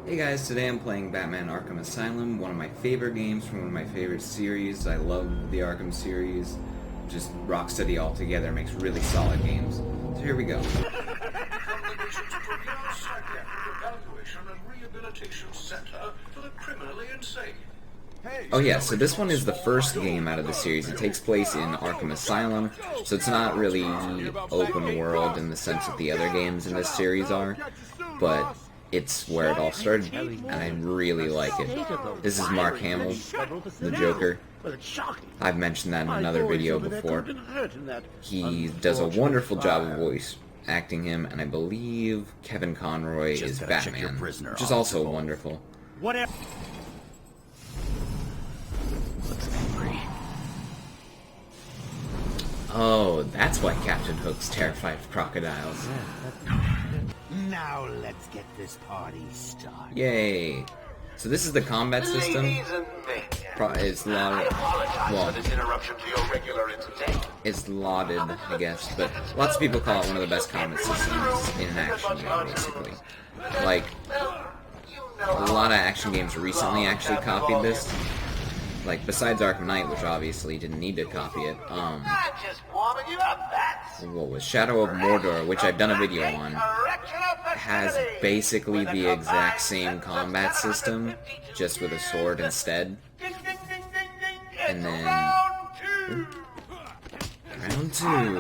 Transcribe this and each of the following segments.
Hey guys, today I'm playing Batman Arkham Asylum, one of my favorite games from one of my favorite series. I love the Arkham series. Just Rocksteady altogether makes really solid games. So here we go. From the nation's premier psychiatric evaluation and rehabilitation center for the criminally insane. Oh yeah, so this one is the first game out of the series. It takes place in Arkham Asylum, so it's not really open world in the sense that the other games in this series are, but it's where it all started, and I really like it. This is Mark Hamill, the Joker. I've mentioned that in another video before. He does a wonderful job of voice acting him, and I believe Kevin Conroy is Batman, which is also wonderful. Oh, that's why Captain Hook's terrified of crocodiles. Now let's get this party started. Yay! So this is the combat system. It's lauded. Well, it's lauded, I guess, but lots of people call it one of the best combat systems in an action game, basically. Like, a lot of action games recently actually copied this. Like, besides Arkham Knight, which obviously didn't need to copy it, what was Shadow of Mordor, which I've done a video on, has basically the exact same combat system, just with a sword instead. And then round two.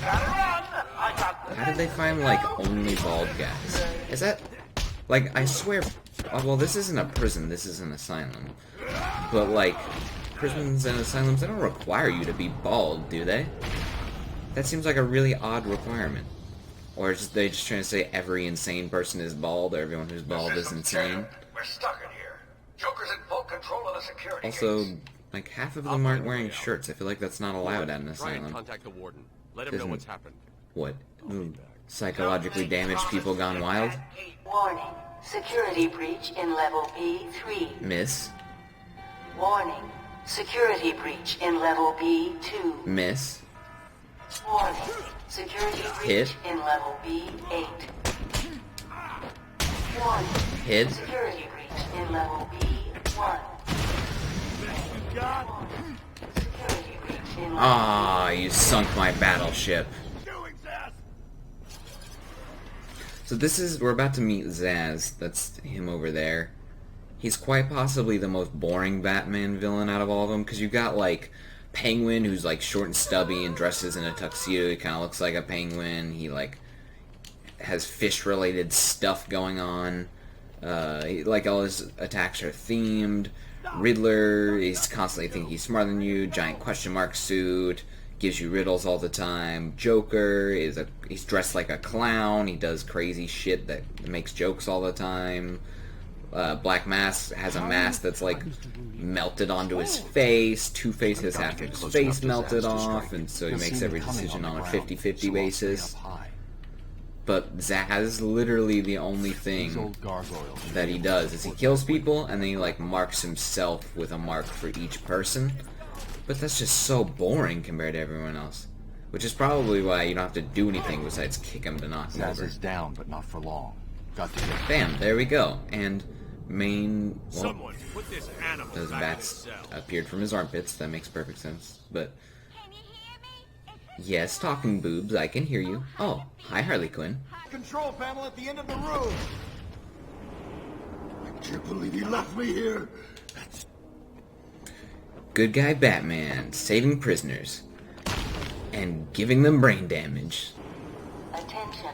How did they find, like, only bald guys? Is that, like, I swear, well, this isn't a prison, this is an asylum. But, like, prisons and asylums, they don't require you to be bald, do they? That seems like a really odd requirement. Or is they just trying to say every insane person is bald, or everyone who's bald is insane? We're stuck in here. Joker's in full control of the security Also, case. like, half of them aren't wearing shirts. I feel like that's not allowed at an asylum. Contact the warden. Let him know what's happened. What? Psychologically damaged people gone wild? Warning. Security breach in level B3. Miss? Warning. Security breach in level B2. Miss? Warning. Security breach Hit. in level B8. Warning. Hit? Security breach in level B1. Security breach in level Ah, you sunk my battleship. So this is, we're about to meet Zsasz, that's him over there. He's quite possibly the most boring Batman villain out of all of them, because you got, like, Penguin, who's, like, short and stubby and dresses in a tuxedo. He kind of looks like a penguin. He, like, has fish-related stuff going on. Like, all his attacks are themed. Riddler, he's constantly thinking he's smarter than you. Giant question mark suit. Gives you riddles all the time. Joker he's dressed like a clown. He does crazy shit that makes jokes all the time. Black Mask has a mask that's like melted onto his face. Two-Face has half of his face melted off, and so he makes every decision on a 50-50 basis. But Zsasz is literally the only thing that he does is he kills people, and then he like marks himself with a mark for each person. But that's just so boring compared to everyone else. Which is probably why you don't have to do anything besides kick him to knock him over. Zsasz is down, but not for long. Got to get. Bam, there we go. And main, well, Someone put this animal those back bats in its cell. appeared from his armpits. That makes perfect sense. But yes, talking boobs, I can hear you. Oh, hi Harley Quinn. Control panel at the end of the room. I can't believe he left me here. Good guy Batman, saving prisoners. And giving them brain damage. Attention.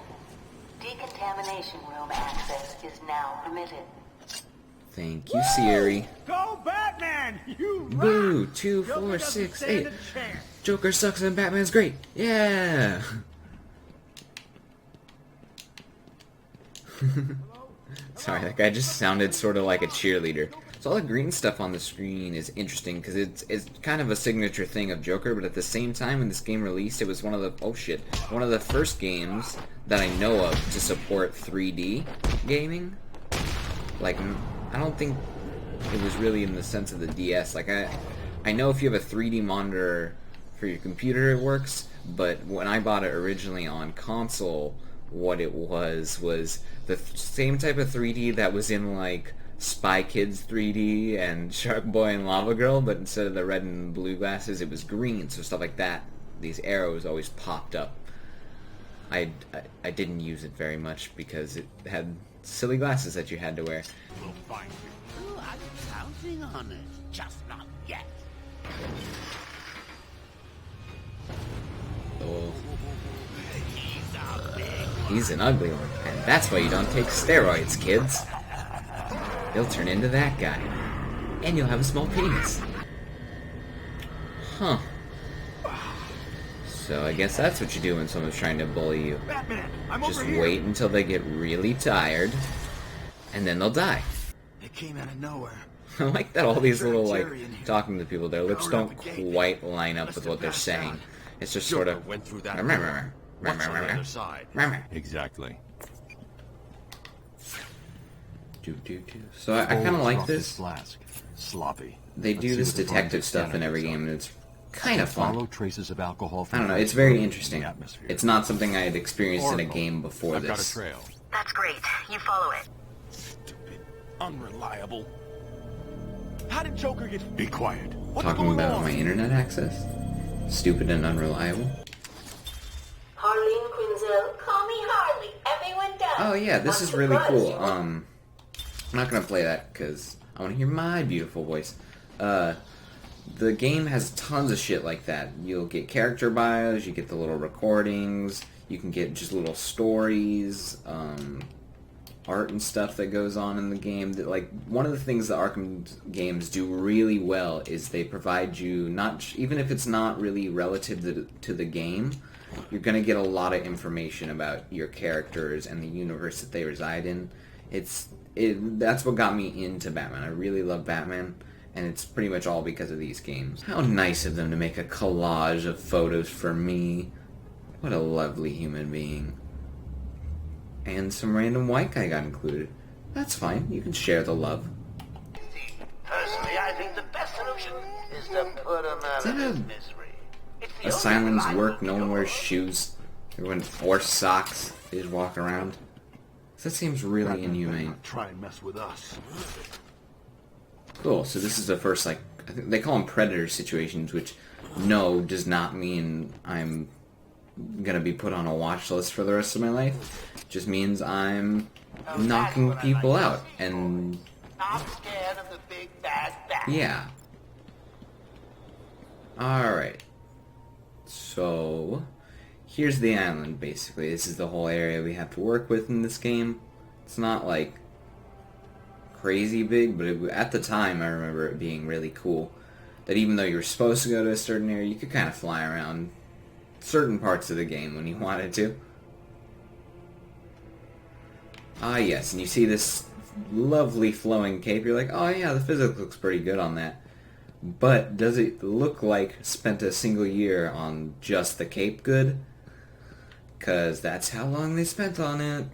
Decontamination room access is now permitted. Thank you, Siri. Go Batman! You Boo! rock! 2, Joker 4, doesn't 6, stand 8. a chance. Joker sucks and Batman's great. Yeah. Sorry, that guy just sounded sort of like a cheerleader. So all the green stuff on the screen is interesting because it's kind of a signature thing of Joker, but at the same time when this game released, it was one of the first games that I know of to support 3D gaming. Like, I don't think it was really in the sense of the DS. Like, I know if you have a 3D monitor for your computer it works, but when I bought it originally on console, what it was the same type of 3D that was in like Spy Kids 3D and Shark Boy and Lava Girl, but instead of the red and blue glasses, it was green. So stuff like that, these arrows always popped up. I didn't use it very much because it had silly glasses that you had to wear. We'll find you. Ooh, I'm counting on it. Just not yet. Oh. He's an ugly one, and that's why you don't take steroids, kids. They'll turn into that guy. And you'll have a small penis. Huh. So I guess that's what you do when someone's trying to bully you. Batman, I'm Just over here. wait until they get really tired, and then they'll die. It came out of nowhere. I like that all these little, like, talking to people, their lips don't quite line up with what they're saying. It's just sort Joker of... went through that door. What's on the other side? Exactly. So I kind of like this. Flask. Sloppy. They do this detective stuff in every game, and it's kind of Follow fun. traces of alcohol. I don't know, it's very interesting. Atmosphere. It's not something I had experienced in a game before I've got a this. trail. That's great. You follow it. Stupid, unreliable. How did Joker get? Be quiet. What's Talking going about on? my internet access? Stupid and unreliable. Harleen Quinzel, call me Harley. Everyone does. Oh yeah, this is really cool. I'm not gonna play that because I want to hear my beautiful voice. The game has tons of shit like that. You'll get character bios, you get the little recordings, you can get just little stories, art and stuff that goes on in the game. That, like, one of the things the Arkham games do really well is they provide you, not even if it's not really relative to the game, you're going to get a lot of information about your characters and the universe that they reside in. That's what got me into Batman. I really love Batman, and it's pretty much all because of these games. How nice of them to make a collage of photos for me. What a lovely human being. And some random white guy got included. That's fine. You can share the love. Personally, I think the best solution is to put him out of his misery. It's the Asylums only work. No one reliable wears shoes. Everyone or socks. They just walk around. That seems really inhumane. Try and mess with us. Cool. So this is the first, like, I think they call them predator situations, which no does not mean I'm gonna be put on a watch list for the rest of my life. It just means I'm knocking people out, and I'm scared of the big bad bat. yeah. Alright. So, here's the island, basically. This is the whole area we have to work with in this game. It's not, like, crazy big, but at the time I remember it being really cool. That even though you were supposed to go to a certain area, you could kind of fly around certain parts of the game when you wanted to. Ah yes, and you see this lovely flowing cape, you're like, oh yeah, the physics looks pretty good on that. But does it look like spent a single year on just the cape good? Because that's how long they spent on it.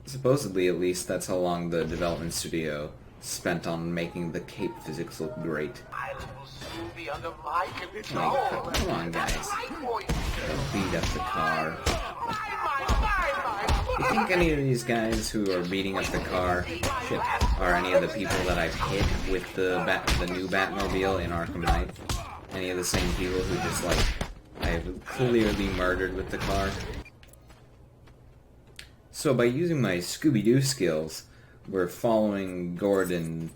Supposedly, at least, that's how long the development studio spent on making the cape physics look great. Island will soon be under my control. Like, come on, guys. Don't beat up the car. You think any of these guys who are beating up the car are any of the people that I've hit with the new Batmobile in Arkham Knight? Any of the same people who just, like, I've clearly murdered with the car? So by using my Scooby-Doo skills, we're following Gordon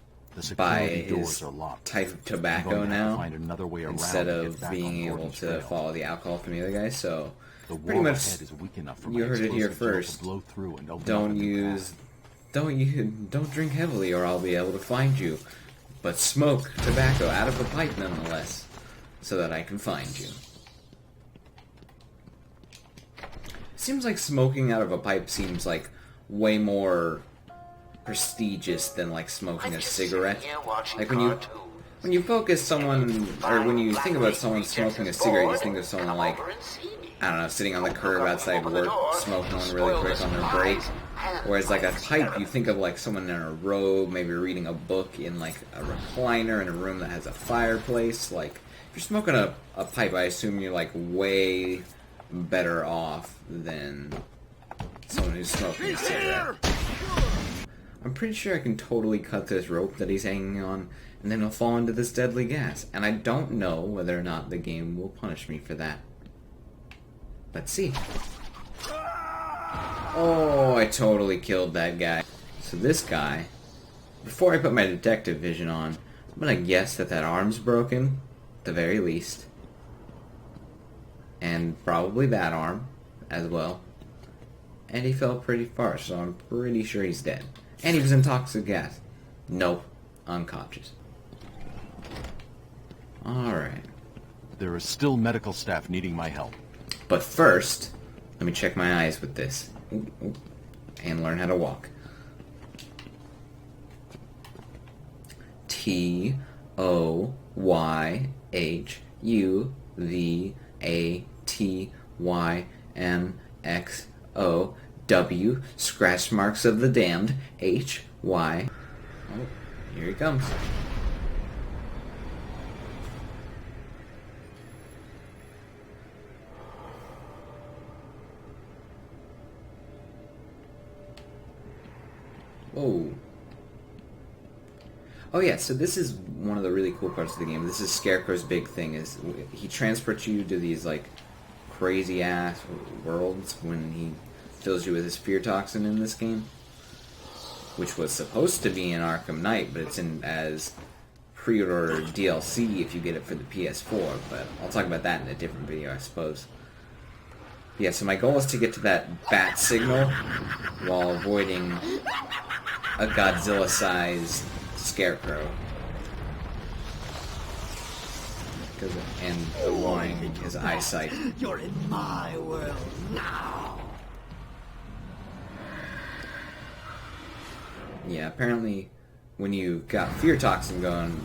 by his type of tobacco now, instead of being able to follow the alcohol from the other guy. So pretty much, you heard it here first. Don't drink heavily, or I'll be able to find you. But smoke tobacco out of a pipe nonetheless, so that I can find you. Seems like smoking out of a pipe seems like way more prestigious than like smoking a cigarette. Like when you focus someone, or when you think about someone smoking a cigarette, you think of someone like, I don't know, sitting on the curb outside work, smoking one really quick on their break. Whereas like a pipe, you think of like someone in a robe, maybe reading a book in like a recliner in a room that has a fireplace. Like, if you're smoking a pipe, I assume you're like way better off than someone who's smoking a cigarette. I'm pretty sure I can totally cut this rope that he's hanging on, and then he'll fall into this deadly gas. And I don't know whether or not the game will punish me for that. Let's see. Oh, I totally killed that guy. So this guy, before I put my detective vision on, I'm gonna guess that that arm's broken, at the very least. And probably that arm, as well. And he fell pretty far, so I'm pretty sure he's dead. And he was in toxic gas. Nope. Unconscious. Alright. There is still medical staff needing my help. But first, let me check my eyes with this. Ooh, ooh. And learn how to walk. TOYHUVATYMXOW. Scratch marks of the damned. HY. Oh, here he comes. Whoa. Oh yeah, so this is one of the really cool parts of the game. This is Scarecrow's big thing, is he transports you to these, like, crazy-ass worlds when he fills you with his fear toxin in this game. Which was supposed to be in Arkham Knight, but it's in as pre-order DLC if you get it for the PS4, but I'll talk about that in a different video, I suppose. Yeah, so my goal is to get to that bat signal while avoiding a Godzilla-sized Scarecrow. And avoiding his eyesight. You're in my world now. Yeah, apparently when you've got fear toxin going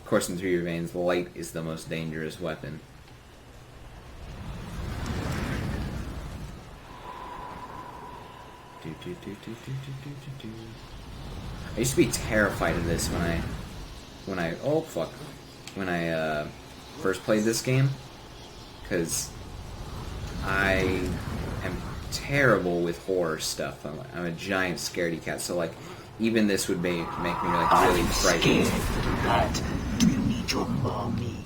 coursing through your veins, light is the most dangerous weapon. I used to be terrified of this when I first played this game, because I am terrible with horror stuff. I'm a giant scaredy cat, so like even this would make me like really frightened. That. Do you need your mommy?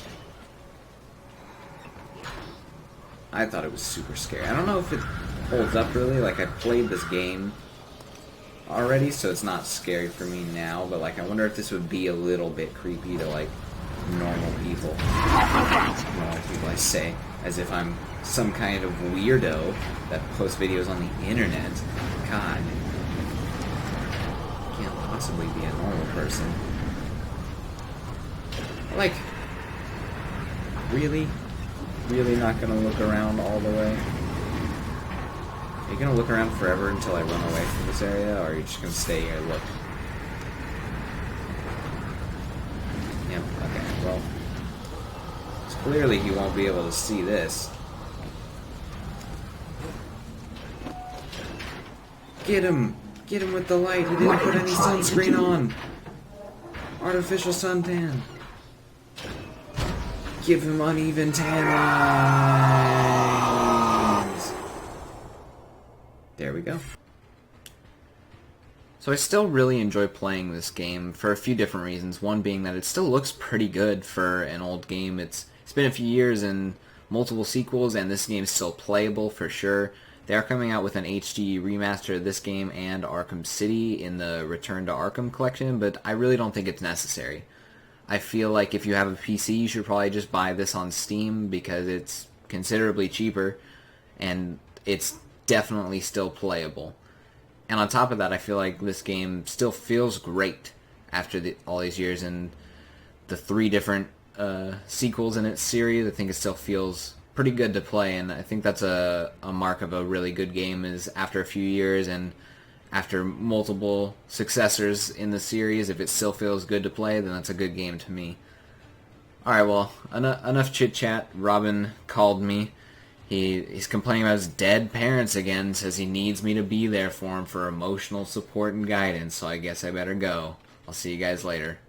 I thought it was super scary. I don't know if it holds up really. Like, I played this game already, so it's not scary for me now, but like I wonder if this would be a little bit creepy to like normal people. Normal people, I say, as if I'm some kind of weirdo that posts videos on the internet. God. Can't possibly be a normal person. Like, really? Really not gonna look around all the way? Are you gonna look around forever until I run away from this area, or are you just gonna stay here and look? Yep, okay, well. Clearly he won't be able to see this. Get him! Get him with the light! He didn't put any sunscreen on! Artificial suntan! Give him uneven tan lines! There we go. So I still really enjoy playing this game for a few different reasons. One being that it still looks pretty good for an old game. It's been a few years and multiple sequels, and this game is still playable for sure. They are coming out with an HD remaster of this game and Arkham City in the Return to Arkham collection, but I really don't think it's necessary. I feel like if you have a PC, you should probably just buy this on Steam because it's considerably cheaper and it's definitely still playable. And on top of that, I feel like this game still feels great after all these years, and the 3 different sequels in its series, I think it still feels pretty good to play, and I think that's a mark of a really good game, is after a few years and after multiple successors in the series, if it still feels good to play, then that's a good game to me. Alright, well, enough chit-chat. Robin called me. He's complaining about his dead parents again, says he needs me to be there for him for emotional support and guidance, so I guess I better go. I'll see you guys later.